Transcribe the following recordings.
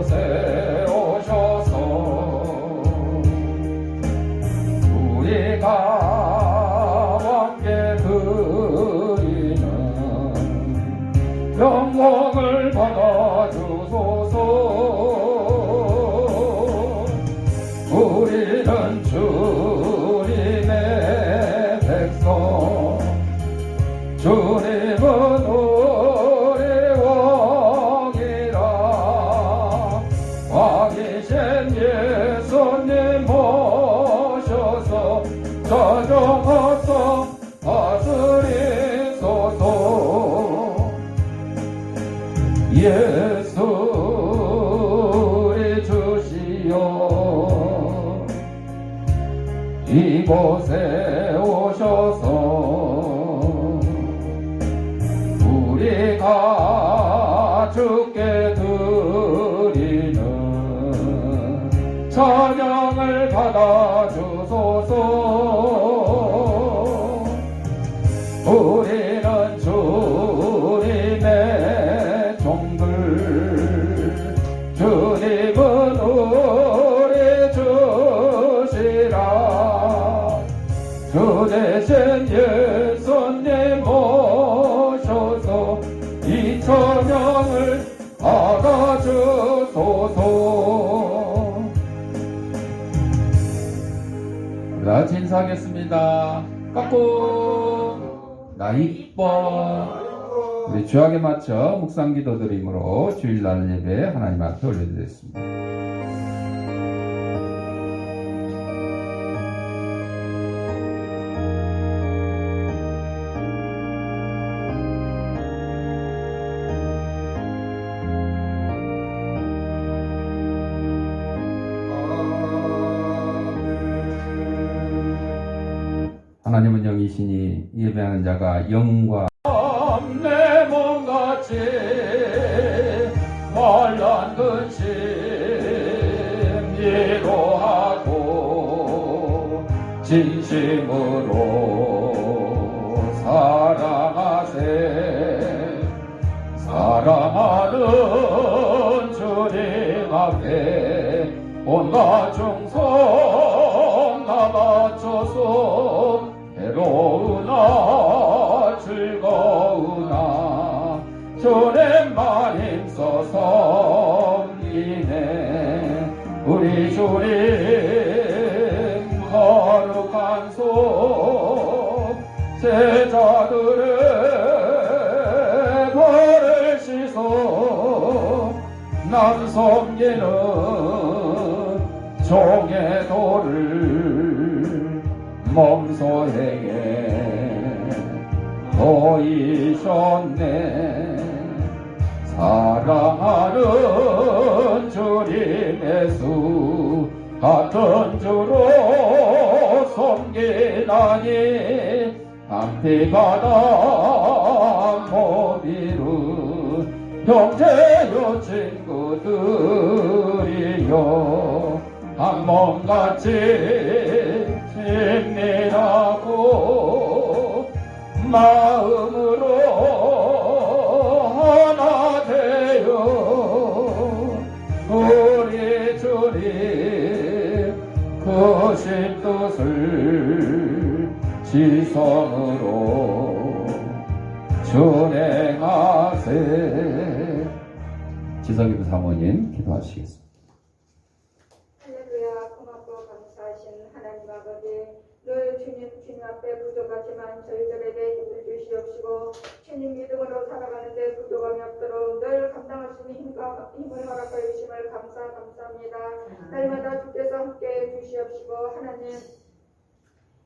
이곳에 오셔서 우리가 함께 드리는 영광을 받아주소서. 우리는 주님의 백성, 주님은 우리 왕이라. 왕이신 예수님 모셔서 자정하사 다스리소서. 예수 우리 주시여 이곳에 오셔서 우리가 주께 드리는 찬양을 받아주소서. 우리는 주님의 종들, 주님은 우리 주시라. 주 대신 예수님 모셔서 이 찬양을 받아주소서. 다 같이 인사하겠습니다. 깎고 나 이뻐. 우리 주약에 맞춰 묵상 기도 드림으로 주일날 예배 하나님 앞에 올려드리겠습니다. 하나님은 영이시니 예배하는 자가 영과 내 몸같이 말란 근심 위로하고 진심으로 사랑하세. 사랑하는 주님 앞에 온갖 충성 다 바쳐서 괴로우나 즐거우나 주님만 힘써 섬기네. 우리 주님 거룩한 손 제자들의 발을 씻어 남 섬기는 종의 도를 몸소 행해 보이셨네. 사랑하는 주님의 수 같은 주로 섬기나니 한피바다 모비루 형제여 친구들이여 한 몸같이 친밀하고 마음으로 하나 되어 우리 주님 크신 뜻을 지성으로 준행하세. 지성기도 사모님 기도하시겠습니다. 늘 주님 앞에 부족하지만 저희들에게 힘을 주시옵시고 주님 믿음으로 살아가는데 부족함이 없도록 늘 감당할 수 있는 힘을 허락하여 주심을 감사합니다. 날마다 주께서 함께 주시옵시고 하나님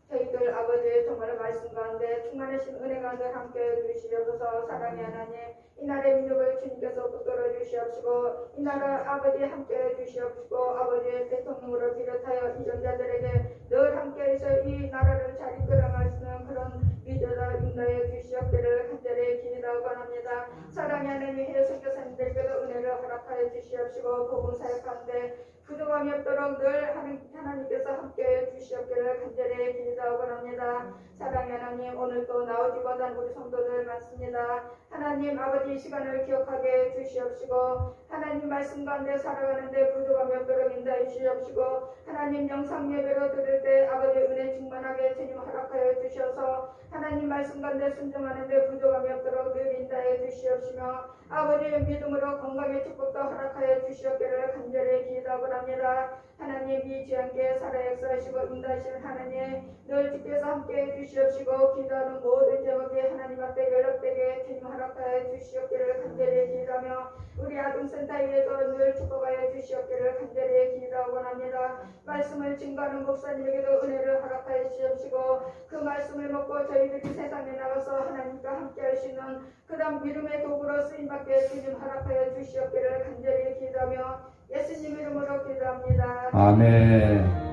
저희들 아버지의 정말 말씀 가운데 충만하신 은혜가 늘 함께 주시옵소서. 사랑의 하나님 이 나라의 민족을 주님께서 붙들어 주시옵시고 이 나라 아버지 함께 주시옵시고 아버지의 대통령으로 비롯하여 이전자들에게 늘 함께해서 이 나라를 잘 이끌어갈 수 있는 그런 위대자 인도해 주시옵기를 간절히 기도하고 원합니다. 사랑의 하나님 선교사님들께도 은혜를 허락하여 주시옵시고 복음 사역하는데 부족함이 없도록 늘 하나님께서 함께해 주시옵기를 간절히 기도하고 합니다. 사랑의 하나님, 오늘도 나오지 못한 우리 성도들 많습니다. 하나님 아버지, 이 시간을 기억하게 주시옵시고 하나님 말씀 가운데 살아가는데 부족함이 없도록 인도해 주시옵시고 하나님 영상 예배로 드릴 때 아버지 은혜 충만하게 주님 허락하여 주셔서 하나님 말씀 가운데 순종하는데 부족함이 없도록 늘 인도해 주시옵시며 아버지 믿음으로 건강의 축복도 허락하여 주시옵기를 간절히 기도하고 합니다. 하나님 이 지향께 살아 역사하시고 인도하시는 하나님 늘 주께서 함께해 주시옵시고 기도하는 모든 제목이 하나님 앞에 연락되게 주님 허락하여 주시옵기를 간절히 기도하며 우리 아동센터에도 늘 축복하여 주시옵기를 간절히 기도하고 합니다. 말씀을 증거하는 목사님에게도 은혜를 허락하여 주시옵시고 그 말씀을 먹고 저희들이 세상에 나가서 하나님과 함께 할 수 있는 그다음 믿음의 도구로 쓰임받게 주님 허락하여 주시옵기를 간절히 기도하며 예수님 이름으로 기도합니다. 아멘.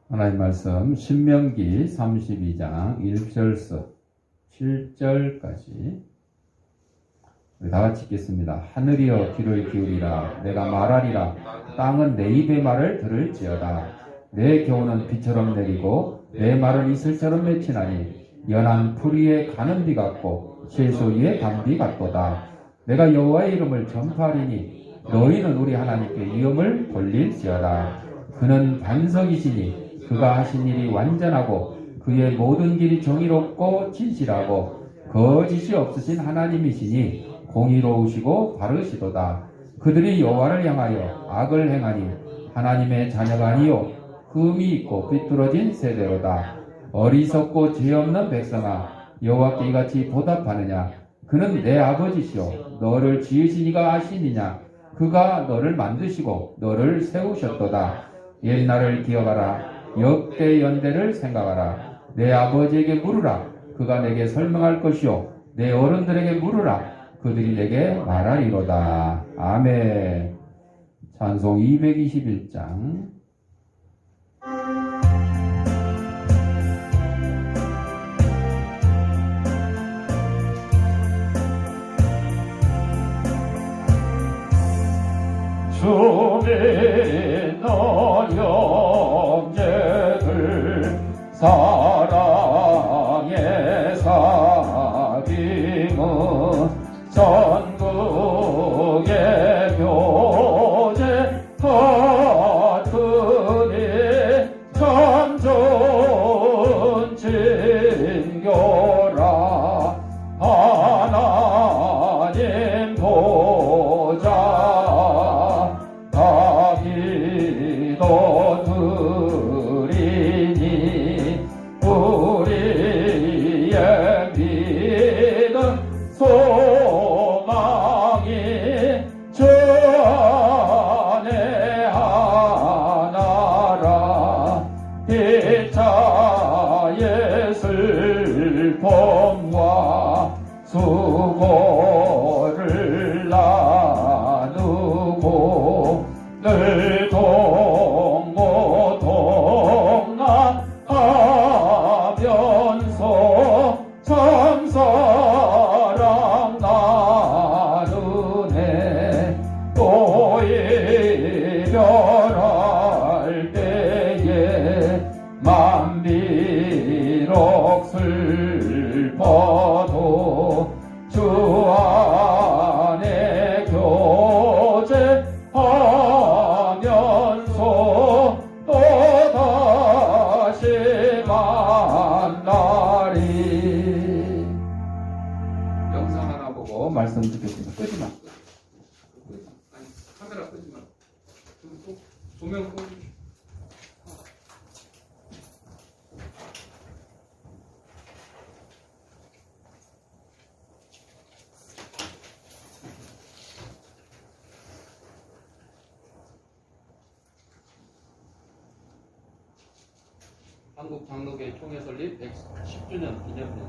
하나님 말씀 신명기 32장 1절서 7절까지 우리 다 같이 읽겠습니다. 하늘이여 귀를 기울이라. 내가 말하리라. 땅은 내 입의 말을 들을지어다. 내 교훈은 비처럼 내리고 내 말은 이슬처럼 맺히나니 연한 풀 위에 가는 비 같고 채소 위에 담비 같도다. 내가 여호와의 이름을 전파하리니 너희는 우리 하나님께 위엄을 돌릴지어다. 그는 반석이시니 그가 하신 일이 완전하고 그의 모든 길이 정의롭고 진실하고 거짓이 없으신 하나님이시니 공의로우시고 바르시도다. 그들이 여호와를 향하여 악을 행하니 하나님의 자녀가 아니요 흠이 있고 비뚤어진 세대로다. 어리석고 죄 없는 백성아, 여호와께 이같이 보답하느냐? 그는 내 아버지시오. 너를 지으신 이가 아시느냐? 그가 너를 만드시고 너를 세우셨도다. 옛날을 기억하라. 역대 연대를 생각하라. 내 아버지에게 물으라. 그가 내게 설명할 것이요 내 어른들에게 물으라. 그들이 내게 말하리로다. 아멘. 찬송 221장. 주민 너 형제들 사랑의 사귐은 전국의 교제 같으니 참 좋은 친교라. 하나님 보자 다 기도 드리니 우리의 믿음 소망이 주 안에 하나라. 피차의 슬픔과 수고를 나누고 늘 동고 동행하면서 참사랑 나누네. 또 이별할 때에 맘 비록 슬퍼도 주 안에 교제하면서 또다시 만나리. 영상 하나 보고 말씀 듣겠습니다. 끄지 마. 아니, 카메라 끄지 마. 조명 끄. 한국 장로교 총회 설립 110주년 기념일.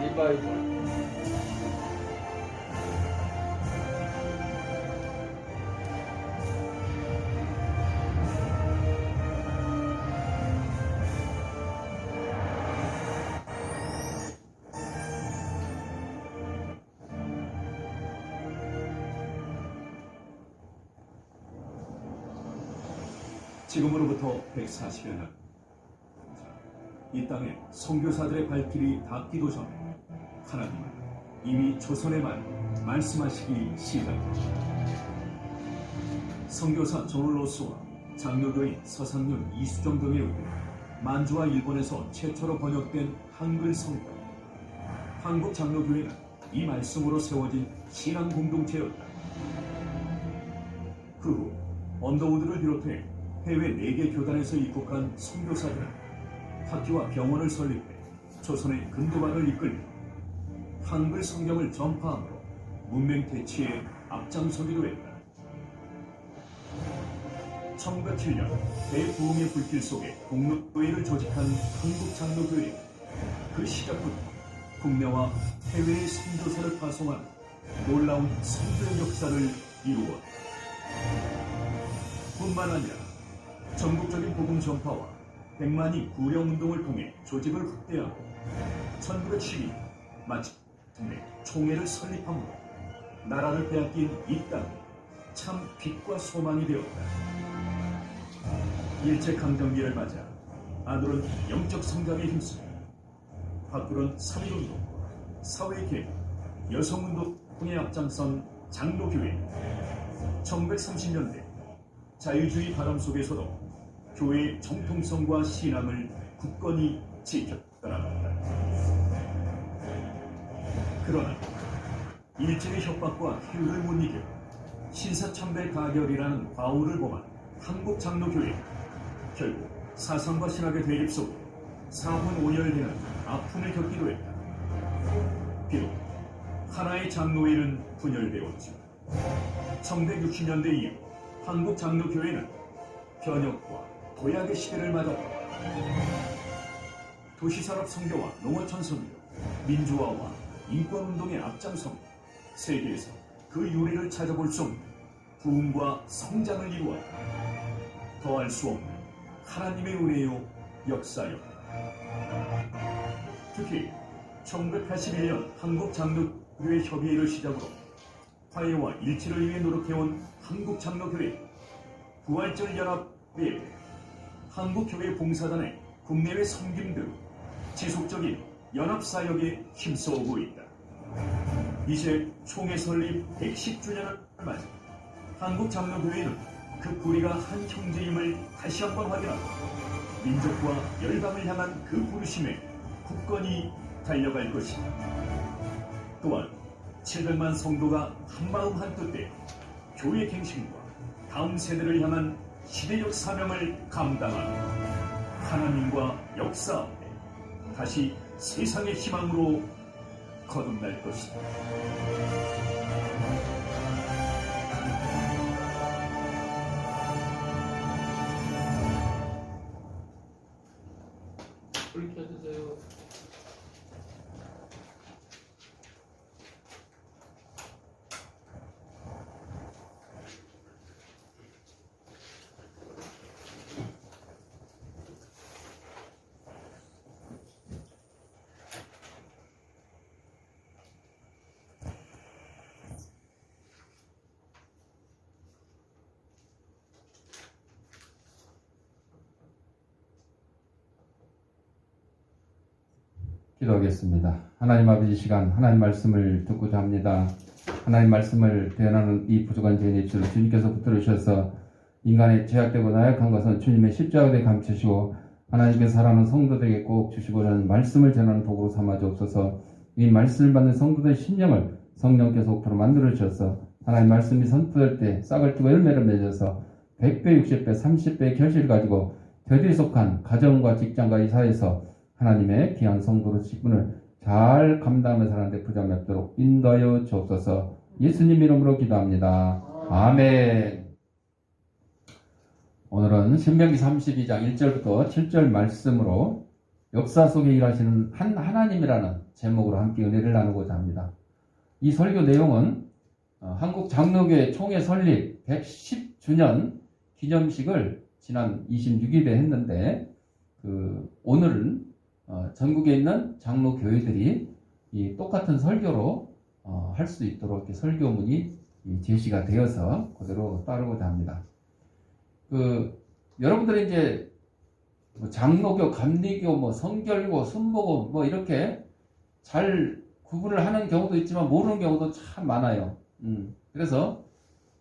리바이벌. 지금으로부터 140여 년, 이 땅에 선교사들의 발길이 닿기도 전에 하나님은 이미 조선의 말 말씀하시기 시작했습니다. 선교사 조를로스와 장로교인 서상윤, 이수정 등에 의해 만주와 일본에서 최초로 번역된 한글 성경, 한국 장로교회는 이 말씀으로 세워진 신앙 공동체였다. 그 후 언더우드를 비롯해 해외 4개 교단에서 입국한 선교사들은 학교와 병원을 설립해 조선의 근대화를 이끌며 한글 성경을 전파함으로 문명 대치에 앞장서기도 했다. 1907년 대부흥의 불길 속에 공로회를 조직한 한국장로교회, 그 시작부터 국내와 해외의 선교사를 파송한 놀라운 선교의 역사를 이루었다. 뿐만 아니라 전국적인 복음 전파와 백만이 구령운동을 통해 조직을 확대하고 1912년 마침내 총회를 설립함으로 나라를 빼앗긴 이 땅이 참 빛과 소망이 되었다. 일제강점기를 맞아 아들은 영적 성장에 힘쓰고 밖으로는 3.1운동, 사회개혁, 여성운동에 앞장선 장로교회. 1930년대 자유주의 바람 속에서도 교회의 정통성과 신앙을 굳건히 지켜나갔다. 그러나 일제의 협박과 희우를 못 이겨 신사참배 가결이라는 과오를 범한 한국장로교회, 결국 사상과 신학의 대립 속에 4분 5열되는 아픔을 겪기도 했다. 비록 하나의 장로회는 분열되었지만 1960년대 이후 한국장로교회는 변혁과 도약의 시대를 맞았다. 도시산업 선교와 농어촌 선교, 민주화와 인권운동의 앞장선, 세계에서 그 유래를 찾아볼 수 없는 부흥과 성장을 이루었다. 더할 수 없는 하나님의 은혜요 역사였다. 특히 1981년 한국장로교회 협의회를 시작으로 화해와 일치를 위해 노력해온 한국장로교회, 부활절 연합회, 한국교회 봉사단의 국내외 섬김 등 지속적인 연합사역에 힘써오고 있다. 이제 총회 설립 110주년을 맞아 한국장로교회는 그 뿌리가 한 형제임을 다시 한번 확인하고 민족과 열방을 향한 그 부르심에 굳건히 달려갈 것이다. 또한 700만 성도가 한마음 한뜻 되어 교회 갱신과 다음 세대를 향한 시대적 사명을 감당하며 하나님과 역사 앞에 다시 세상의 희망으로 거듭날 것이다. 불 켜주세요. 기도하겠습니다. 하나님 아버지, 시간 하나님 말씀을 듣고자 합니다. 하나님 말씀을 대언하는 이 부족한 죄의 입술을 주님께서 붙들어 주셔서 인간의 죄악되고 나약한 것은 주님의 십자가에 감추시고 하나님께서 사랑하는 성도들에게 꼭 주시고자 하는 말씀을 전하는 도구로 삼아 주옵소서. 이 말씀을 받는 성도들의 심령을 성령께서 옥토로 만들어 주셔서 하나님 말씀이 선포될 때 싹을 틔고 열매를 맺어서 100배, 60배, 30배의 결실을 가지고 저들이 속한 가정과 직장과 이 사회에서 하나님의 귀한 성도로 직분을 잘 감당하며 살아가는데 부족하도록 인도하여 주옵소서. 예수님 이름으로 기도합니다. 아멘. 오늘은 신명기 32장 1절부터 7절 말씀으로 역사 속에 일하시는 한 하나님이라는 제목으로 함께 은혜를 나누고자 합니다. 이 설교 내용은 한국 장로교회 총회 설립 110주년 기념식을 지난 26일에 했는데 오늘은 전국에 있는 장로 교회들이 이 똑같은 설교로 할 수 있도록 이렇게 설교문이 제시가 되어서 그대로 따르고자 합니다. 여러분들이 이제 뭐 장로교, 감리교, 뭐 성결교, 순복음 뭐 이렇게 잘 구분을 하는 경우도 있지만 모르는 경우도 참 많아요. 그래서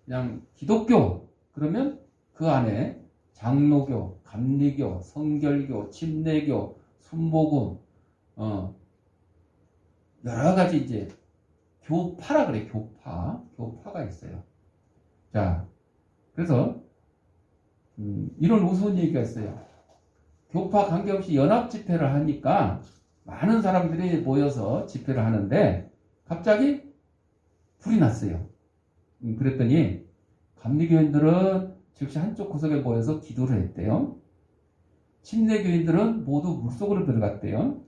그냥 기독교 그러면 그 안에 장로교, 감리교, 성결교, 침례교, 순복음 여러 가지 이제 교파라 그래. 교파가 있어요. 자, 그래서 이런 우스운 얘기가 있어요. 교파 관계없이 연합 집회를 하니까 많은 사람들이 모여서 집회를 하는데 갑자기 불이 났어요. 그랬더니 감리교인들은 즉시 한쪽 구석에 모여서 기도를 했대요. 침례교인들은 모두 물속으로 들어갔대요.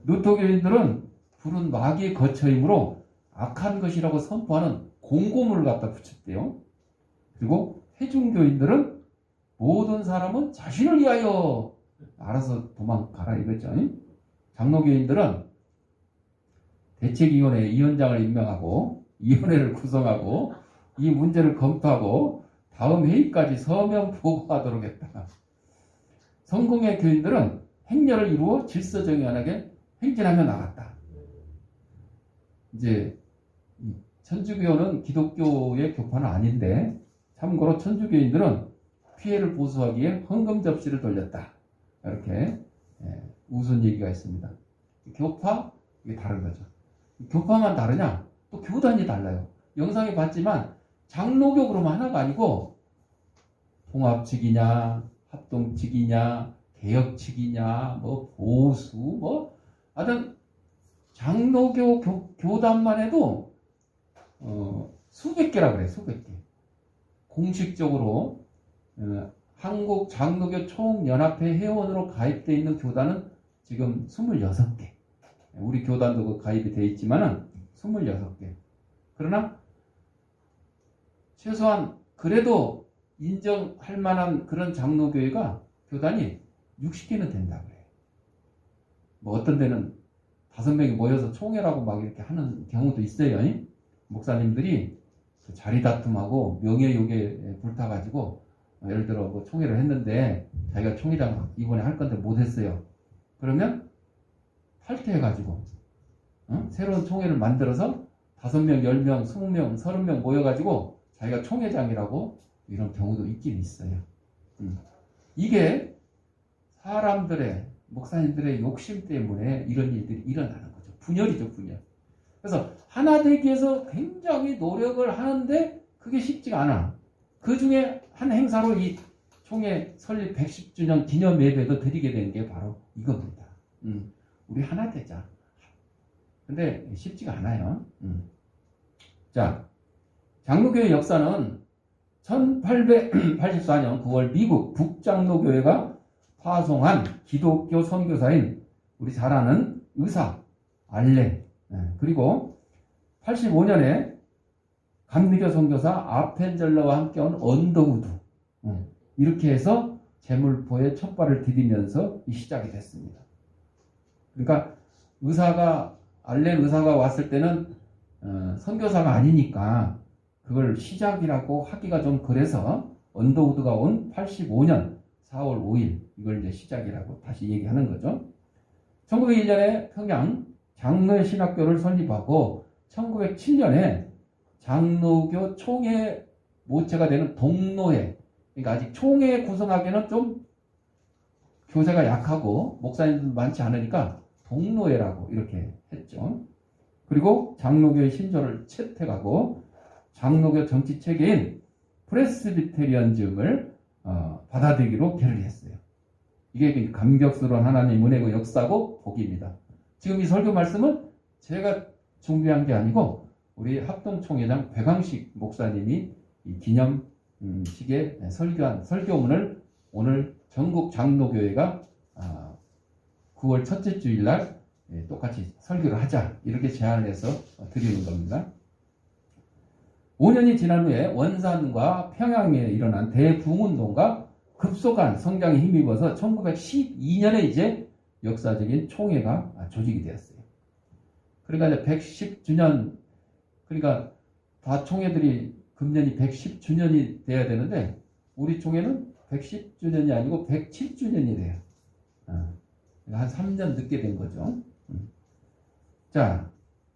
루터교인들은 불은 마귀의 거처이므로 악한 것이라고 선포하는 공고문을 갖다 붙였대요. 그리고 회중교인들은 모든 사람은 자신을 위하여 알아서 도망가라 이거죠. 장로교인들은 대책위원회 위원장을 임명하고 위원회를 구성하고 이 문제를 검토하고 다음 회의까지 서명 보고하도록 했다. 성공회 교인들은 행렬을 이루어 질서정연하게 행진하며 나갔다. 이제 천주교는 기독교의 교파는 아닌데 참고로 천주교인들은 피해를 보수하기에 헌금 접시를 돌렸다. 이렇게 우스운 얘기가 있습니다. 교파 이게 다른 거죠. 교파만 다르냐? 또 교단이 달라요. 영상에 봤지만 장로교 그러면 하나가 아니고 통합 측이냐, 합동 측이냐, 개혁 측이냐, 뭐 보수, 뭐 하여튼 장로교 교단만 해도 수백 개라 그래. 수백 개. 공식적으로 한국 장로교 총연합회 회원으로 가입되어 있는 교단은 지금 26개. 우리 교단도 그 가입이 되어 있지만은 26개. 그러나 최소한 그래도 인정할 만한 그런 장로교회가 교단이 60개는 된다고 해요. 뭐 어떤 데는 5명이 모여서 총회라고 막 이렇게 하는 경우도 있어요. 목사님들이 자리 다툼하고 명예욕에 불타가지고 예를 들어 뭐 총회를 했는데 자기가 총회장 이번에 할 건데 못했어요. 그러면 탈퇴해가지고 새로운 총회를 만들어서 5명, 10명, 20명, 30명 모여가지고 자기가 총회장이라고 이런 경우도 있긴 있어요. 이게 사람들의 목사님들의 욕심 때문에 이런 일들이 일어나는 거죠. 분열이죠, 분열. 그래서 하나 되기 위해서 굉장히 노력을 하는데 그게 쉽지가 않아. 그 중에 한 행사로 이 총회 설립 110주년 기념 예배도 드리게 된 게 바로 이겁니다. 우리 하나 되자. 근데 쉽지가 않아요. 자, 장로교회 역사는 1884년 9월 미국 북장로교회가 파송한 기독교 선교사인 우리 잘 아는 의사 알렌, 그리고 85년에 감리교 선교사 아펜젤러와 함께 온 언더우드, 이렇게 해서 제물포에 첫 발을 디디면서 시작이 됐습니다. 그러니까 알렌 의사가 왔을 때는 선교사가 아니니까 그걸 시작이라고 하기가 좀 그래서 언더우드가 온 85년 4월 5일 이걸 이제 시작이라고 다시 얘기하는 거죠. 1901년에 평양 장로의 신학교를 설립하고 1907년에 장로교 총회 모체가 되는 동로회, 그러니까 아직 총회 구성하기에는 좀 교세가 약하고 목사님들 많지 않으니까 동로회라고 이렇게 했죠. 그리고 장로교의 신조를 채택하고 장로교 정치 체계인 프레스비테리언즘을 받아들이기로 결의했어요. 이게 감격스러운 하나님의 은혜고 역사고 복입니다. 지금 이 설교 말씀은 제가 준비한 게 아니고 우리 합동총회장 배광식 목사님이 이 기념식에 설교한 설교문을 오늘 전국 장로교회가 9월 첫째 주일날 똑같이 설교를 하자 이렇게 제안을 해서 드리는 겁니다. 5년이 지난 후에 원산과 평양에 일어난 대붕운동과 급속한 성장에 힘입어서 1912년에 이제 역사적인 총회가 조직이 되었어요. 그러니까 이제 110주년, 그러니까 다 총회들이 금년이 110주년이 돼야 되는데 우리 총회는 110주년이 아니고 107주년이 돼요. 한 3년 늦게 된 거죠. 자,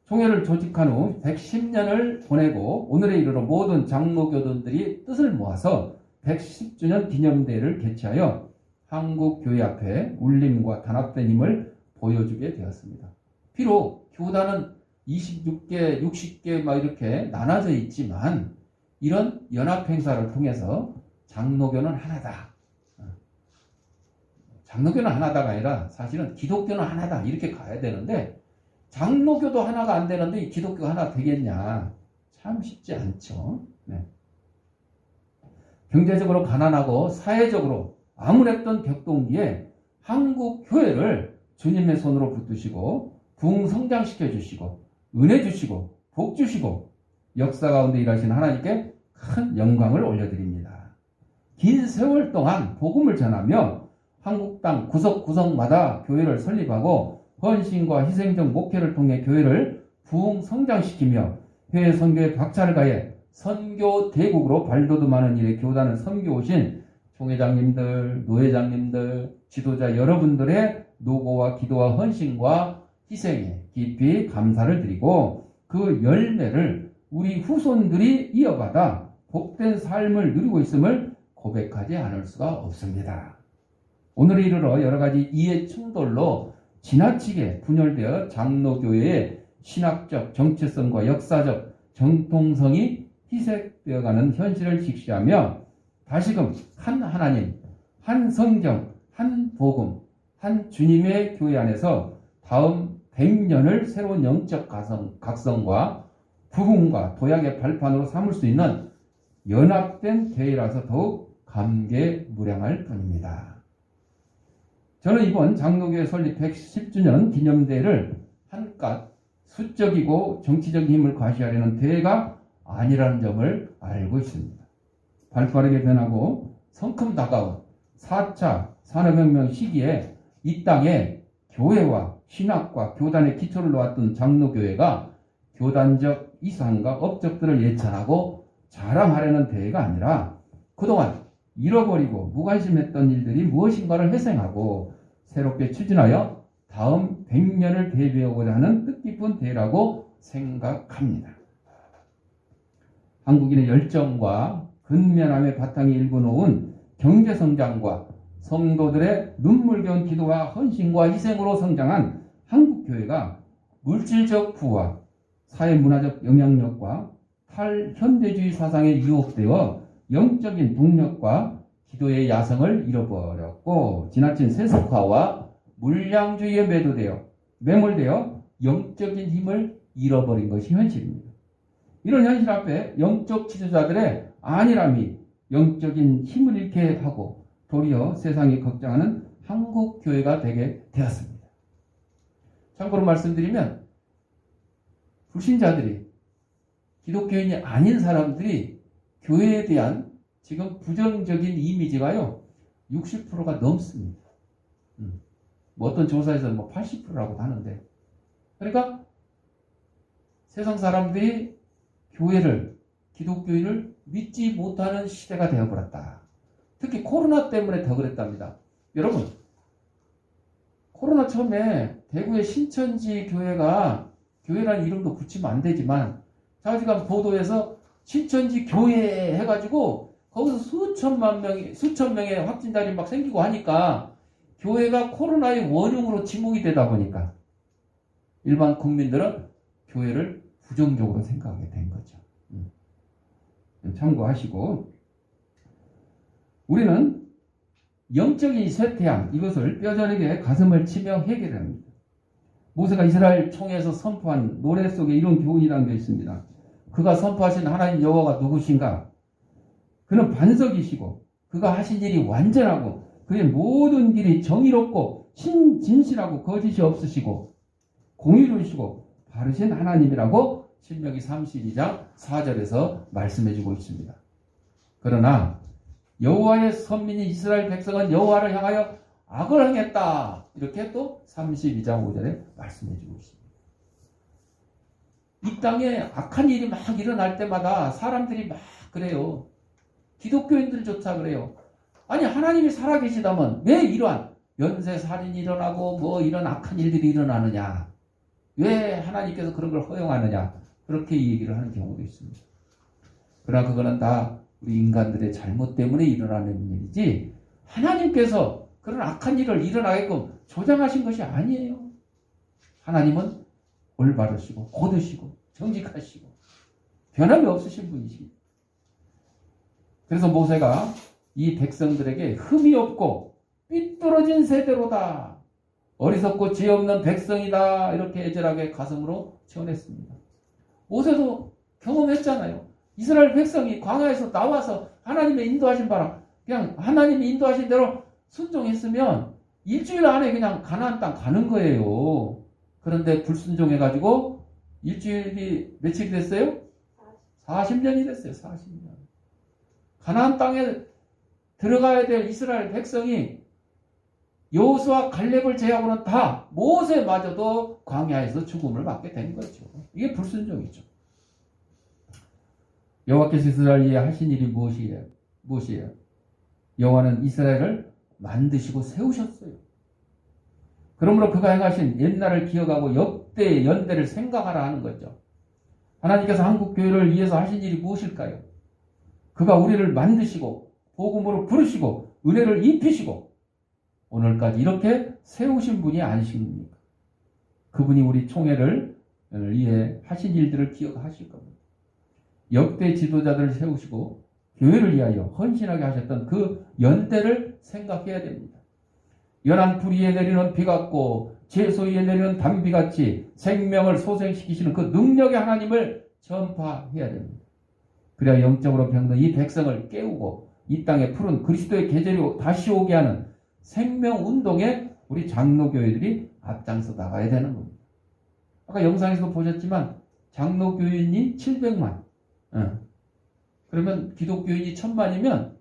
총회를 조직한 후 110년을 보내고 오늘에 이르러 모든 장로교도들이 뜻을 모아서 110주년 기념대회를 개최하여 한국교회 앞에 울림과 단합된 힘을 보여주게 되었습니다. 비록 교단은 26개, 60개 막 이렇게 나눠져 있지만 이런 연합 행사를 통해서 장로교는 하나다. 장로교는 하나다가 아니라 사실은 기독교는 하나다 이렇게 가야 되는데 장로교도 하나가 안 되는데 이 기독교가 하나 되겠냐? 참 쉽지 않죠. 네. 경제적으로 가난하고 사회적으로 암울했던 격동기에 한국 교회를 주님의 손으로 붙드시고 부흥성장시켜 주시고 은혜 주시고 복 주시고 역사 가운데 일하신 하나님께 큰 영광을 올려드립니다. 긴 세월 동안 복음을 전하며 한국 땅 구석구석마다 교회를 설립하고 헌신과 희생적 목회를 통해 교회를 부흥성장시키며 해외 선교에 박차를 가해 선교 대국으로 발돋움하는 일에 교단을 섬겨오신 총회장님들, 노회장님들, 지도자 여러분들의 노고와 기도와 헌신과 희생에 깊이 감사를 드리고 그 열매를 우리 후손들이 이어받아 복된 삶을 누리고 있음을 고백하지 않을 수가 없습니다. 오늘에 이르러 여러 가지 이해 충돌로 지나치게 분열되어 장로교회의 신학적 정체성과 역사적 정통성이 희색되어가는 현실을 직시하며 다시금 한 하나님, 한 성경, 한 복음, 한 주님의 교회 안에서 다음 100년을 새로운 영적 각성과 부흥과 도약의 발판으로 삼을 수 있는 연합된 대회라서 더욱 감개무량할 뿐입니다. 저는 이번 장로교회 설립 110주년 기념대회를 한깟 수적이고 정치적인 힘을 과시하려는 대회가 아니라는 점을 알고 있습니다. 발빠르게 변하고 성큼 다가온 4차 산업혁명 시기에 이 땅에 교회와 신학과 교단의 기초를 놓았던 장로교회가 교단적 이상과 업적들을 예찬하고 자랑하려는 대회가 아니라 그동안 잃어버리고 무관심했던 일들이 무엇인가를 회생하고 새롭게 추진하여 다음 100년을 대비하고자 하는 뜻깊은 대회라고 생각합니다. 한국인의 열정과 근면함의 바탕이 일궈놓은 경제성장과 성도들의 눈물겨운 기도와 헌신과 희생으로 성장한 한국교회가 물질적 부와 사회문화적 영향력과 탈현대주의 사상에 유혹되어 영적인 동력과 기도의 야성을 잃어버렸고 지나친 세속화와 물량주의에 매몰되어 영적인 힘을 잃어버린 것이 현실입니다. 이런 현실 앞에 영적 지도자들의 안일함이 영적인 힘을 잃게 하고 도리어 세상이 걱정하는 한국교회가 되게 되었습니다. 참고로 말씀드리면 불신자들이 기독교인이 아닌 사람들이 교회에 대한 지금 부정적인 이미지가요 60%가 넘습니다. 뭐 어떤 조사에서 뭐 80%라고도 하는데 그러니까 세상 사람들이 교회를 기독교인을 믿지 못하는 시대가 되어버렸다. 특히 코로나 때문에 더 그랬답니다. 여러분 코로나 처음에 대구의 신천지 교회가 교회라는 이름도 붙이면 안 되지만 자지간 보도에서 신천지 교회 해가지고 거기서 수천 명의 확진자들이 막 생기고 하니까 교회가 코로나의 원흉으로 지목이 되다 보니까 일반 국민들은 교회를 부정적으로 생각하게 된 거죠. 참고하시고 우리는 영적인 쇠퇴함 이것을 뼈저리게 가슴을 치며 해결합니다. 모세가 이스라엘 총회에서 선포한 노래 속에 이런 교훈이라는 게 있습니다. 그가 선포하신 하나님 여호와가 누구신가? 그는 반석이시고 그가 하신 일이 완전하고 그의 모든 길이 정의롭고 진실하고 거짓이 없으시고 공의로우시고 바르신 하나님이라고 신명기 32장 4절에서 말씀해주고 있습니다. 그러나 여호와의 선민인 이스라엘 백성은 여호와를 향하여 악을 행했다. 이렇게 또 32장 5절에 말씀해주고 있습니다. 이 땅에 악한 일이 막 일어날 때마다 사람들이 막 그래요. 기독교인들조차 그래요. 아니 하나님이 살아계시다면 왜 이러한 연쇄살인이 일어나고 뭐 이런 악한 일들이 일어나느냐? 왜 하나님께서 그런 걸 허용하느냐? 그렇게 얘기를 하는 경우도 있습니다. 그러나 그거는 다 우리 인간들의 잘못 때문에 일어나는 일이지 하나님께서 그런 악한 일을 일어나게끔 조장하신 것이 아니에요. 하나님은 올바르시고 곧으시고 정직하시고 변함이 없으신 분이십니다. 그래서 모세가 이 백성들에게 흠이 없고 삐뚤어진 세대로다. 어리석고 지혜 없는 백성이다. 이렇게 애절하게 가슴으로 전했습니다. 모세도 경험했잖아요. 이스라엘 백성이 광야에서 나와서 하나님의 인도하신 바라 그냥 하나님이 인도하신 대로 순종했으면 일주일 안에 그냥 가나안 땅 가는 거예요. 그런데 불순종해가지고 일주일이 며칠이 됐어요? 40년이 됐어요. 40년. 가나안 땅에 들어가야 될 이스라엘 백성이 여호수아 갈렙을 제외하고는 다 모세마저도 광야에서 죽음을 맞게 된 거죠. 이게 불순종이죠. 여호와께서 이스라엘에 하신 일이 무엇이에요? 여호와는 이스라엘을 만드시고 세우셨어요. 그러므로 그가 행하신 옛날을 기억하고 역대의 연대를 생각하라 하는 거죠. 하나님께서 한국교회를 위해서 하신 일이 무엇일까요? 그가 우리를 만드시고 복음으로 부르시고 은혜를 입히시고 오늘까지 이렇게 세우신 분이 아니십니까? 그분이 우리 총회를 위해 하신 일들을 기억하실 겁니다. 역대 지도자들을 세우시고 교회를 위하여 헌신하게 하셨던 그 연대를 생각해야 됩니다. 연한 불 위에 내리는 비 같고 채소 위에 내리는 단비같이 생명을 소생시키시는 그 능력의 하나님을 전파해야 됩니다. 그래야 영적으로 병든 이 백성을 깨우고 이 땅에 푸른 그리스도의 계절이 다시 오게 하는 생명운동에 우리 장로교회들이 앞장서 나가야 되는 겁니다. 아까 영상에서도 보셨지만 장로교인이 700만 그러면 기독교인이 1000만이면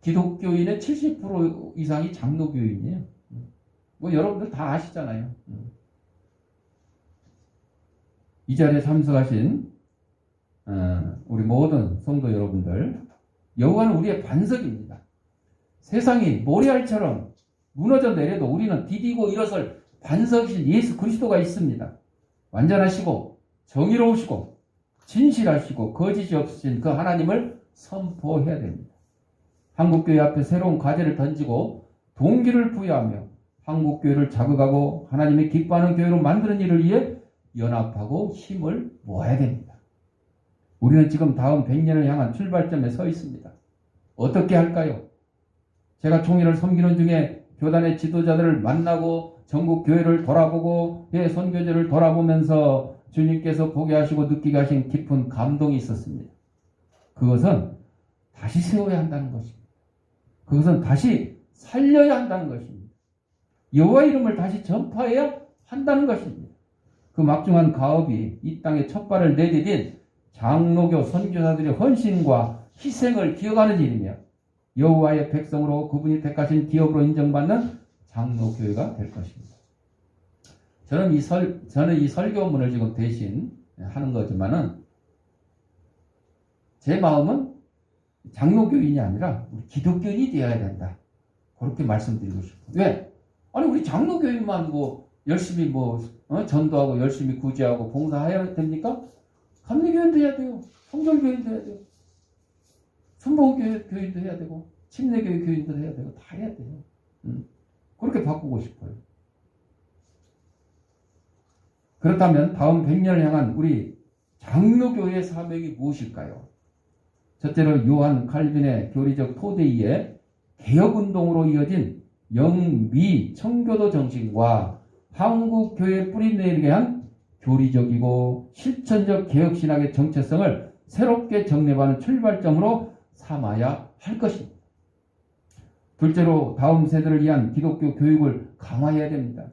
기독교인의 70% 이상이 장로교인이에요. 뭐 여러분들 다 아시잖아요. 이 자리에 참석하신 우리 모든 성도 여러분들, 여호와는 우리의 반석입니다. 세상이 모래알처럼 무너져 내려도 우리는 디디고 일어설 반석이신 예수 그리스도가 있습니다. 완전하시고 정의로우시고 진실하시고 거짓이 없으신 그 하나님을 선포해야 됩니다. 한국교회 앞에 새로운 과제를 던지고 동기를 부여하며 한국교회를 자극하고 하나님이 기뻐하는 교회로 만드는 일을 위해 연합하고 힘을 모아야 됩니다. 우리는 지금 다음 100년을 향한 출발점에 서 있습니다. 어떻게 할까요? 제가 총회를 섬기는 중에 교단의 지도자들을 만나고 전국 교회를 돌아보고 선교제를 돌아보면서 주님께서 보게 하시고 느끼게 하신 깊은 감동이 있었습니다. 그것은 다시 세워야 한다는 것입니다. 그것은 다시 살려야 한다는 것입니다. 여호와 이름을 다시 전파해야 한다는 것입니다. 그 막중한 가업이 이 땅에 첫 발을 내디딘 장로교 선교사들의 헌신과 희생을 기억하는 일이며 여호와의 백성으로 그분이 택하신 기업으로 인정받는 장로교회가 될 것입니다. 저는 이 설교문을 지금 대신 하는 거지만은 제 마음은 장로교인이 아니라 우리 기독교인이 되어야 된다. 그렇게 말씀드리고 싶어요. 왜? 아니 우리 장로교인만 뭐 열심히 전도하고 열심히 구제하고 봉사해야 됩니까? 감리교인도 해야 돼요. 성결교인도 해야 돼요. 순복음교인도 해야 되고 침례교회 교인도 해야 되고 다 해야 돼요. 그렇게 바꾸고 싶어요. 그렇다면 다음 100년을 향한 우리 장로교회의 사명이 무엇일까요? 첫째로 요한 칼빈의 교리적 토대위에 개혁운동으로 이어진 영미 청교도 정신과 한국교회 뿌리 내리게 한 교리적이고 실천적 개혁신학의 정체성을 새롭게 정립하는 출발점으로 삼아야 할 것입니다. 둘째로 다음 세대를 위한 기독교 교육을 강화해야 됩니다.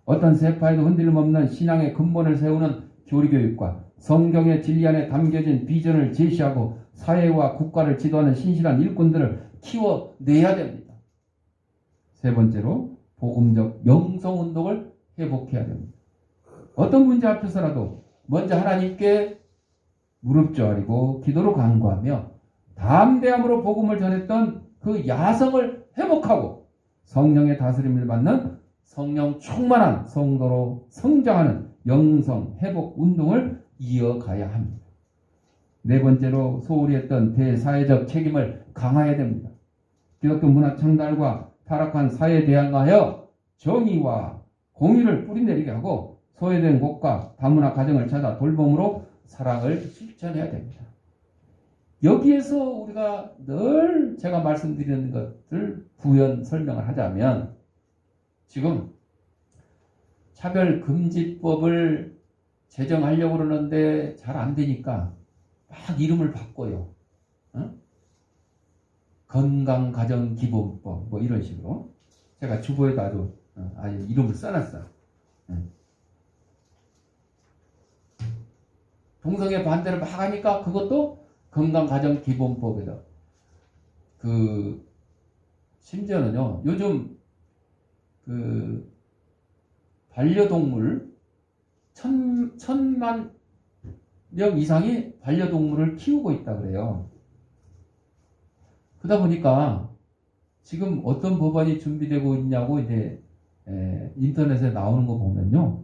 어떤 세파에도 흔들림 없는 신앙의 근본을 세우는 교리교육과 성경의 진리 안에 담겨진 비전을 제시하고 사회와 국가를 지도하는 신실한 일꾼들을 키워내야 됩니다. 세 번째로 복음적 영성운동을 회복해야 됩니다. 어떤 문제 앞에서라도 먼저 하나님께 무릎 조아리고 기도로 간구하며 담대함으로 복음을 전했던 그 야성을 회복하고 성령의 다스림을 받는 성령 충만한 성도로 성장하는 영성 회복 운동을 이어가야 합니다. 네 번째로 소홀히 했던 대사회적 책임을 강화해야 됩니다. 기독교 문화 창달과 타락한 사회에 대항하여 정의와 공의를 뿌리내리게 하고 소외된 곳과 다문화 가정을 찾아 돌봄으로 사랑을 실천해야 됩니다. 여기에서 우리가 늘 제가 말씀드리는 것들 부연 설명을 하자면 지금 차별금지법을 제정하려고 그러는데 잘 안 되니까 막 이름을 바꿔요. 건강가정기본법 뭐 이런 식으로 제가 주보에도 아주 이름을 써놨어요. 동성애 반대를 막 하니까 그것도 건강가정기본법에다 심지어는요 요즘 반려동물 1,000만 명 이상이 반려동물을 키우고 있다 그래요. 그러다 보니까 지금 어떤 법안이 준비되고 있냐고 이제 인터넷에 나오는 거 보면요.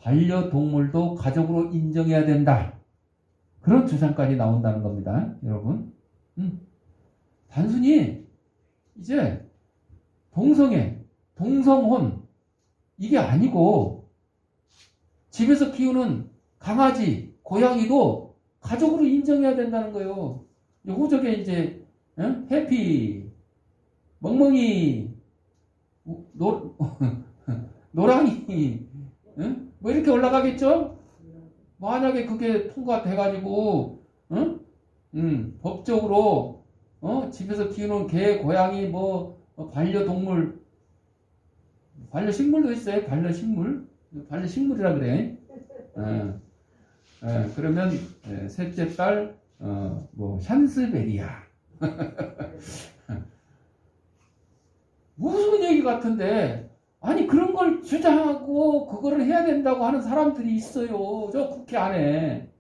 반려동물도 가족으로 인정해야 된다. 그런 주장까지 나온다는 겁니다. 여러분. 단순히 이제 동성애, 동성혼 이게 아니고 집에서 키우는 강아지, 고양이도 가족으로 인정해야 된다는 거예요. 호적에 이제 해피, 멍멍이, 노랑이 뭐 이렇게 올라가겠죠? 만약에 그게 통과돼가지고 법적으로 집에서 키우는 개, 고양이, 뭐 반려동물, 반려식물도 있어요. 반려식물이라 그래. 그러면 셋째 딸 뭐 샨스베리아 무슨 얘기 같은데 아니 그런 걸 주장하고 그거를 해야 된다고 하는 사람들이 있어요. 저 국회 안에.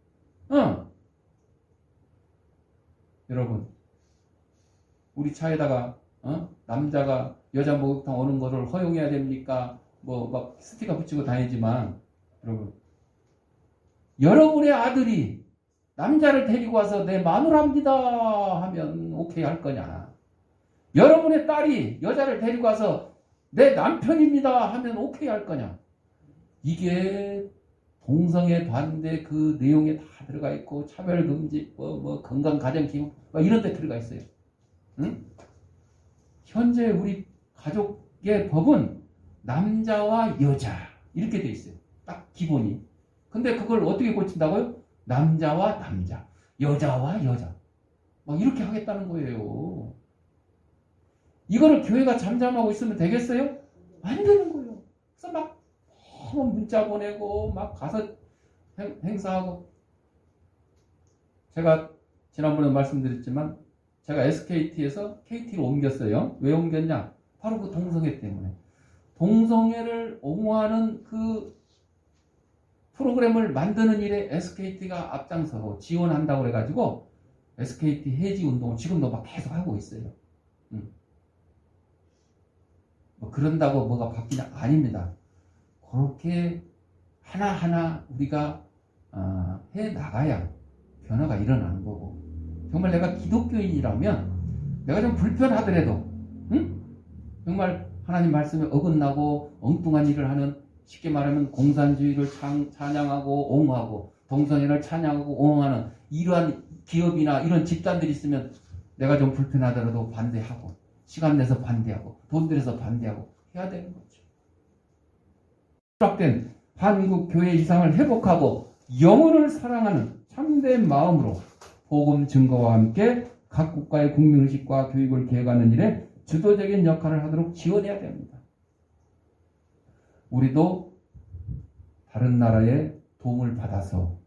여러분 우리 차에다가 남자가 여자 목욕탕 오는 거를 허용해야 됩니까? 뭐 막 스티커 붙이고 다니지만 여러분 여러분의 아들이 남자를 데리고 와서 내 마누라입니다 하면 오케이 할 거냐? 여러분의 딸이 여자를 데리고 와서 내 남편입니다 하면 오케이 할 거냐? 이게 동성애 반대 그 내용에 다 들어가 있고 차별금지법, 뭐 건강가정기본 이런 데 들어가 있어요. 응? 현재 우리 가족의 법은 남자와 여자 이렇게 돼 있어요. 딱 기본이. 근데 그걸 어떻게 고친다고요? 남자와 남자, 여자와 여자 막 이렇게 하겠다는 거예요. 이거를 교회가 잠잠하고 있으면 되겠어요? 안 되는 거예요. 그래서 막 문자 보내고 막 가서 행사하고. 제가 지난번에 말씀드렸지만 제가 SKT에서 KT로 옮겼어요. 왜 옮겼냐? 바로 그 동성애 때문에. 동성애를 옹호하는 그 프로그램을 만드는 일에 SKT가 앞장서고 지원한다고 그래가지고 SKT 해지 운동을 지금도 막 계속 하고 있어요. 뭐 그런다고 뭐가 바뀌냐? 아닙니다. 그렇게 하나하나 우리가 해 나가야 변화가 일어나는 거고. 정말 내가 기독교인이라면 내가 좀 불편하더라도 정말 하나님 말씀에 어긋나고 엉뚱한 일을 하는, 쉽게 말하면 공산주의를 찬양하고 옹호하고 동성애를 찬양하고 옹호하는 이러한 기업이나 이런 집단들이 있으면 내가 좀 불편하더라도 반대하고 시간 내서 반대하고 돈 들여서 반대하고 해야 되는 거죠. 추락된 한국 교회 이상을 회복하고 영혼을 사랑하는 참된 마음으로 복음 증거와 함께 각 국가의 국민의식과 교육을 개혁하는 일에 주도적인 역할을 하도록 지원해야 됩니다. 우리도 다른 나라의 도움을 받아서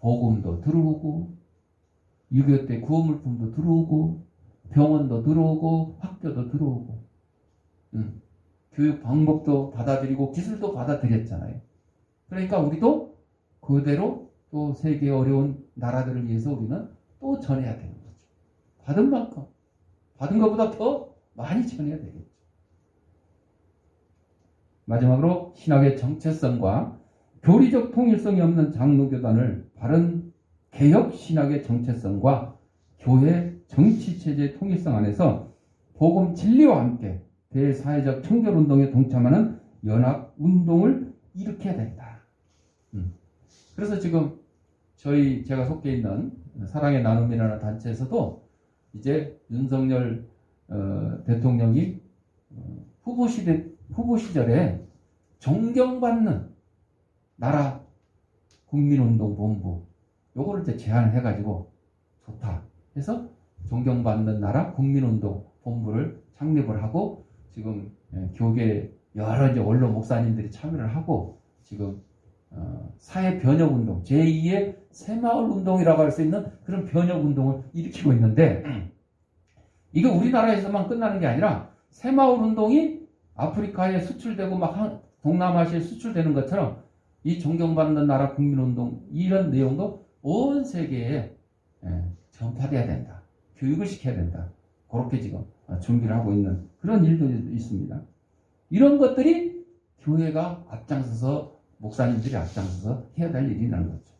복음도 들어오고 6.25 때 구호물품도 들어오고 병원도 들어오고 학교도 들어오고 교육 방법도 받아들이고 기술도 받아들였잖아요. 그러니까 우리도 그대로 또 세계의 어려운 나라들을 위해서 우리는 또 전해야 되는 거죠. 받은 만큼, 받은 것보다 더 많이 전해야 되겠죠. 마지막으로 신학의 정체성과 교리적 통일성이 없는 장로교단을 바른 개혁 신학의 정체성과 교회 정치체제의 통일성 안에서 복음 진리와 함께 대사회적 청결운동에 동참하는 연합운동을 일으켜야 된다. 그래서 지금 제가 속해 있는 사랑의 나눔이라는 단체에서도 이제 윤석열 대통령이 후보 시절에 존경받는 나라 국민운동본부 요거를 이제 제안을 해가지고 좋다 해서 존경받는 나라 국민운동본부를 창립을 하고 지금 교계 여러 이제 원로 목사님들이 참여를 하고 지금 사회 변혁 운동 제2의 새마을 운동이라고 할 수 있는 그런 변혁 운동을 일으키고 있는데 이게 우리나라에서만 끝나는 게 아니라 새마을 운동이 아프리카에 수출되고 막 동남아시아에 수출되는 것처럼 이 존경받는 나라 국민운동 이런 내용도 온 세계에 전파돼야 된다. 교육을 시켜야 된다. 그렇게 지금 준비를 하고 있는 그런 일도 있습니다. 이런 것들이 교회가 앞장서서 목사님들이 앞장서서 해야 될 일이라는 거죠.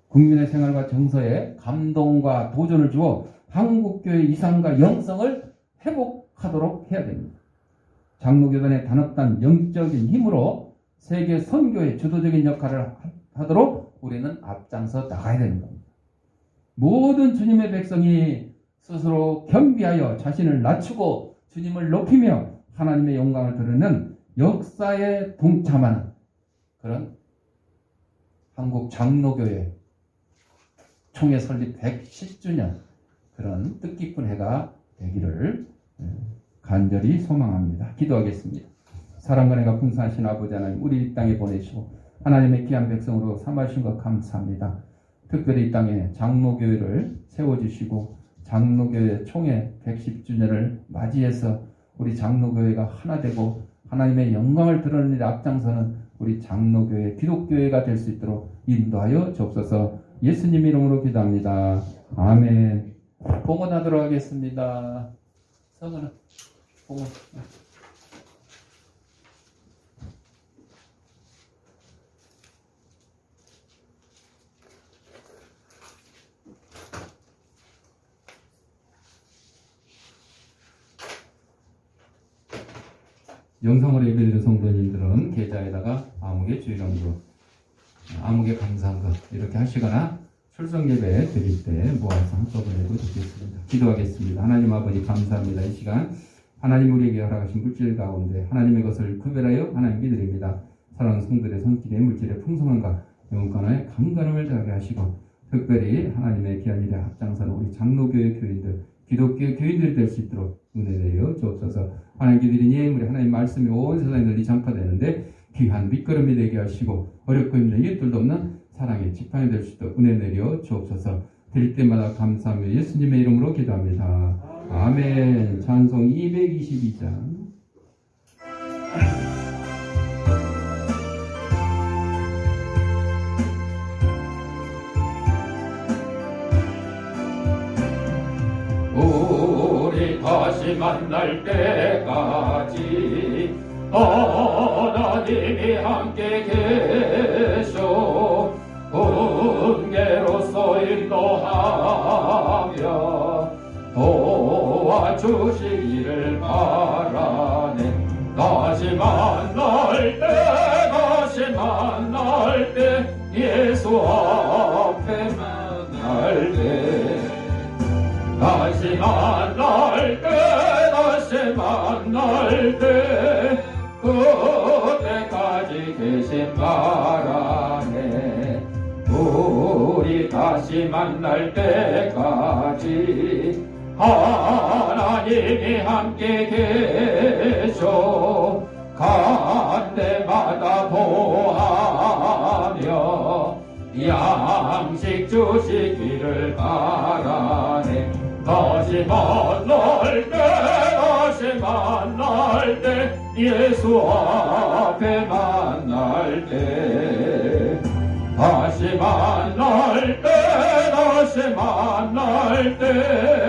국민의 생활과 정서에 감동과 도전을 주어 한국교회의 이상과 영성을 회복하도록 해야 됩니다. 장로교단의 단합단 영적인 힘으로 세계 선교의 주도적인 역할을 하도록 우리는 앞장서 나가야 되는 겁니다. 모든 주님의 백성이 스스로 겸비하여 자신을 낮추고 주님을 높이며 하나님의 영광을 드러내는 역사에 동참하는 그런 한국 장로교회 총회 설립 110주년 그런 뜻깊은 해가 되기를 간절히 소망합니다. 기도하겠습니다. 사랑과 은혜가 풍성하신 아버지 하나님, 우리 이 땅에 보내시고 하나님의 귀한 백성으로 삼아주신 것 감사합니다. 특별히 이 땅에 장로교회를 세워주시고 장로교회 총회 110주년을 맞이해서 우리 장로교회가 하나 되고 하나님의 영광을 드러내는 데 앞장서는 우리 장로교회, 기독교회가 될 수 있도록 인도하여 주옵소서. 예수님 이름으로 기도합니다. 아멘. 봉헌하도록 하겠습니다. 성은아, 봉헌. 영상으로 예배드리는 성도님들은 계좌에다가 아무개 주일왕도 아무개 감사한것 이렇게 하시거나 출석 예배 드릴 때 모아서 한꺼번에 해도 좋겠습니다. 기도하겠습니다. 하나님 아버지 감사합니다. 이 시간 하나님 우리에게 허락하신 물질 가운데 하나님의 것을 구별하여 하나님께 드립니다. 사랑하는 성들의 손길의 물질의 풍성함과 영혼간의 감간함을 더하게 하시고 특별히 하나님의 귀한 일에 앞장서는 우리 장로교회 교인들 기독교 교인들이 될 수 있도록 은혜 내려 주옵소서. 하나님께 드린 예물이 하나님 말씀이 온 세상에 널리 전파되는데 귀한 밑거름이 되게 하시고 어렵고 힘든 이웃들도 없는 사랑의 지팡이 될 수 있도록 은혜 내려 주옵소서. 드릴 때마다 감사하며 예수님의 이름으로 기도합니다. 아멘. 찬송 222장. 우리 다시 만날 때까지 하나님이 함께 계셔 은혜로서 인도하며 도와주시기를 바라네. 다시 만날 때 예수 앞에 만날 때 다시 만날 때 그때까지 계신 바라네. 우리 다시 만날 때까지 하나님이 함께 계셔 간 데마다 보하며 양식 주시기를 바라네. 다시 만날 때 예수 앞에 만날 때 다시 만날 때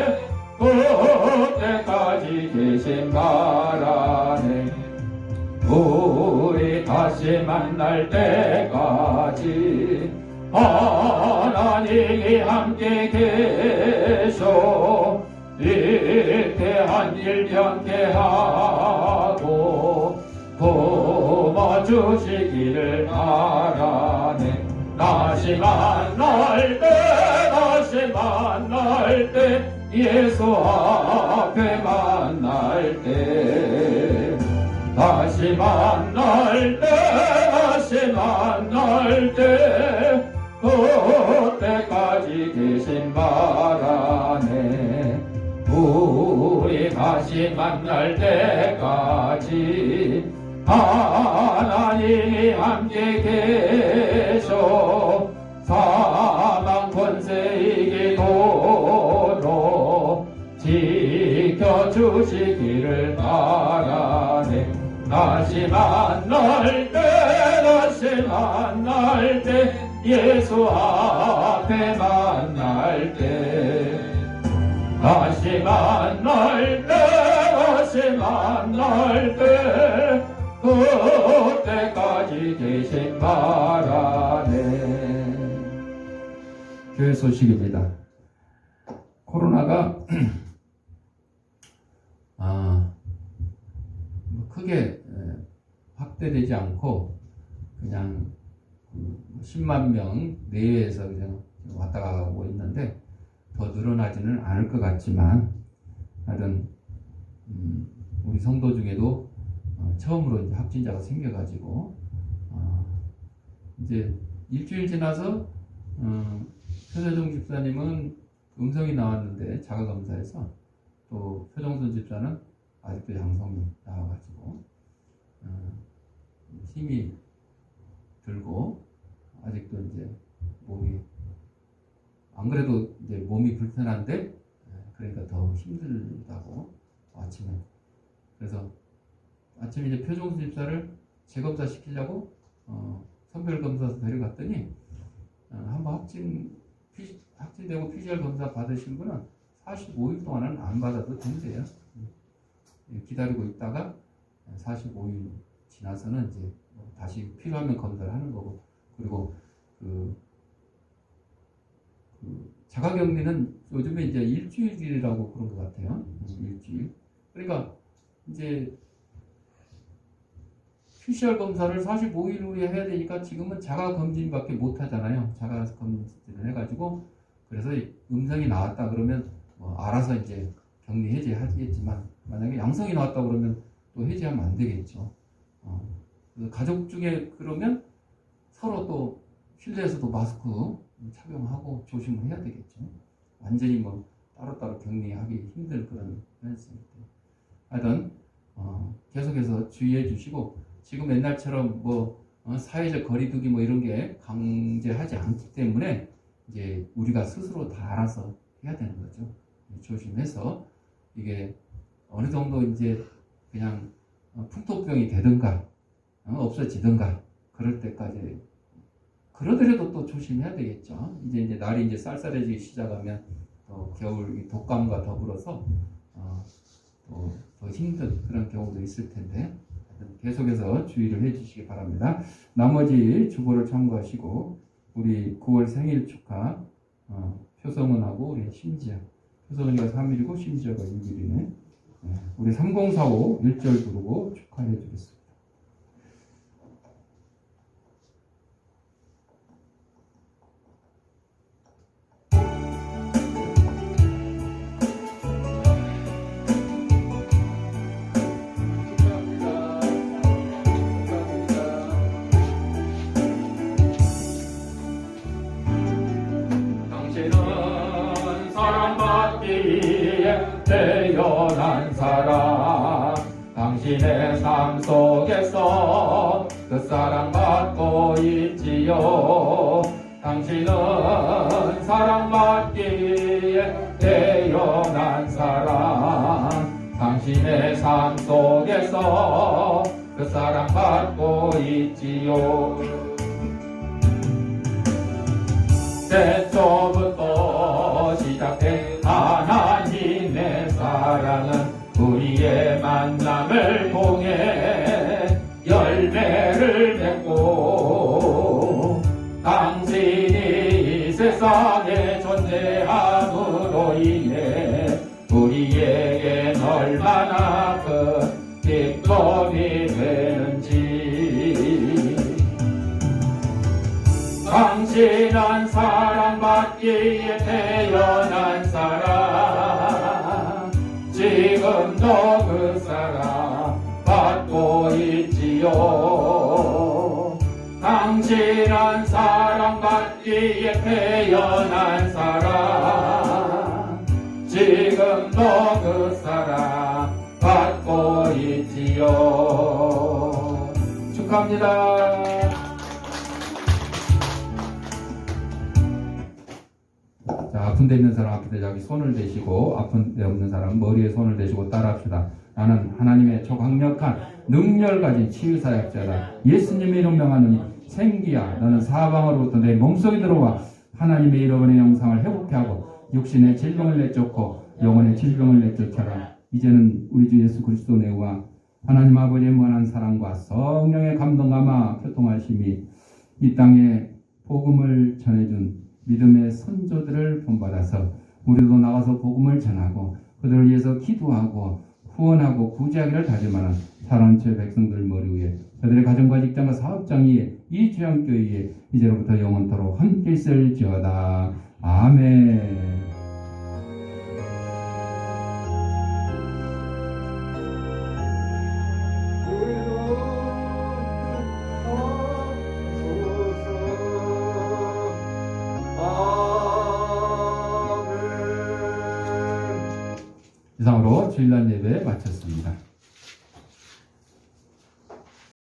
만날 때까지 하나님이 함께 계셔 위태한 일 면케하고 도와주시기를 바라네. 다시 만날 때 예수 앞에 만날 때 다시 만날 때 그때까지 계신 바라네. 우리 다시 만날 때까지 하나님이 함께 계셔 사망 권세 이기도록 지켜주시기를 바라네. 다시 만날 때 예수 앞에 만날 때 다시 만날 때 그때까지 계신 바라네. 교회 소식입니다. 코로나가 크게 확대되지 않고 그냥 10만 명 내외에서 그냥 왔다 가고 있는데 더 늘어나지는 않을 것 같지만 하여튼 우리 성도 중에도 처음으로 이제 확진자가 생겨가지고 이제 일주일 지나서 표정선 집사님은 음성이 나왔는데 자가검사에서 또 표정선 집사는 아직도 양성이 나와가지고 힘이 들고 아직도 이제 몸이 안 그래도 이제 몸이 불편한데 그러니까 더 힘들다고 아침에 그래서 아침에 이제 표정선 집사를 재검사 시키려고 선별검사소 데려갔더니 한번 확진되고 PCR 검사 받으신 분은 45일 동안은 안 받아도 된대요. 기다리고 있다가 45일 지나서는 이제 다시 필요하면 검사를 하는 거고 그리고 자가격리는 요즘에 이제 일주일이라고 그런 것 같아요. 일주일. 그러니까 이제 PCR 검사를 45일 후에 해야 되니까 지금은 자가검진밖에 못 하잖아요. 자가검진을 해가지고 그래서 음성이 나왔다 그러면 알아서 이제 격리 해제하겠지만 만약에 양성이 나왔다 그러면 또 해제하면 안 되겠죠. 가족 중에 그러면 서로 또 실내에서도 마스크 착용하고 조심을 해야 되겠죠. 완전히 따로따로 격리하기 힘들 그런 현상인데 하여튼 계속해서 주의해 주시고 지금 옛날처럼 사회적 거리두기 이런 게 강제하지 않기 때문에 이제 우리가 스스로 다 알아서 해야 되는 거죠. 조심해서 이게 어느 정도 이제 그냥 풍토병이 되든가 없어지든가 그럴 때까지 그러더라도 또 조심해야 되겠죠. 이제 날이 이제 쌀쌀해지기 시작하면 또 겨울 독감과 더불어서 또 더 힘든 그런 경우도 있을 텐데 계속해서 주의를 해주시기 바랍니다. 나머지 주보를 참고하시고 우리 9월 생일 축하 표성은하고 우리 심지어 표성은이가 3일이고 심지어가 6일이네. 우리 3045 1절 부르고 축하해 주겠습니다. 태어난 사람 당신의 삶 속에서 그 사랑받고 있지요. 당신은 사랑받기에 태어난 사람 당신의 삶 속에서 그 사랑받고 있지요. 태초부터 시작된 하나님의 사랑은 우리의 만남을 통해 열매를 맺고 함으로 인해 우리에겐 얼마나 큰 기쁨이 되는지. 당신은 사랑받기에 태어난 사람, 지금도 그 사랑 받고 있지요. 당신은 사랑받기에 태어난 사람, 지금도 그 사랑 받고 있지요. 축하합니다. 자, 아픈 데 있는 사람 아픈 데 자기 손을 대시고, 아픈 데 없는 사람 머리에 손을 대시고 따라합시다. 나는 하나님의 초강력한 능력을 가진 치유사역자다. 예수님의 이름 명하노니 생기야, 너는 사방으로부터 내 몸속에 들어와 하나님의 이름의 영상을 회복해 하고 육신의 질병을 내쫓고 영혼의 질병을 내쫓아라. 이제는 우리 주 예수 그리스도 내와 하나님 아버지의 무한한 사랑과 성령의 감동감화 교통하심이 이 땅에 복음을 전해준 믿음의 선조들을 본받아서 우리도 나가서 복음을 전하고 그들을 위해서 기도하고 후원하고 구제하기를 다짐하는 사랑처의 백성들 머리 위에 그들의 가정과 직장과 사업장 위에 이 주양교회 위에 이제로부터 영원토록 함께 있을지어다. 아멘. 이상으로 주일날 예배 마쳤습니다.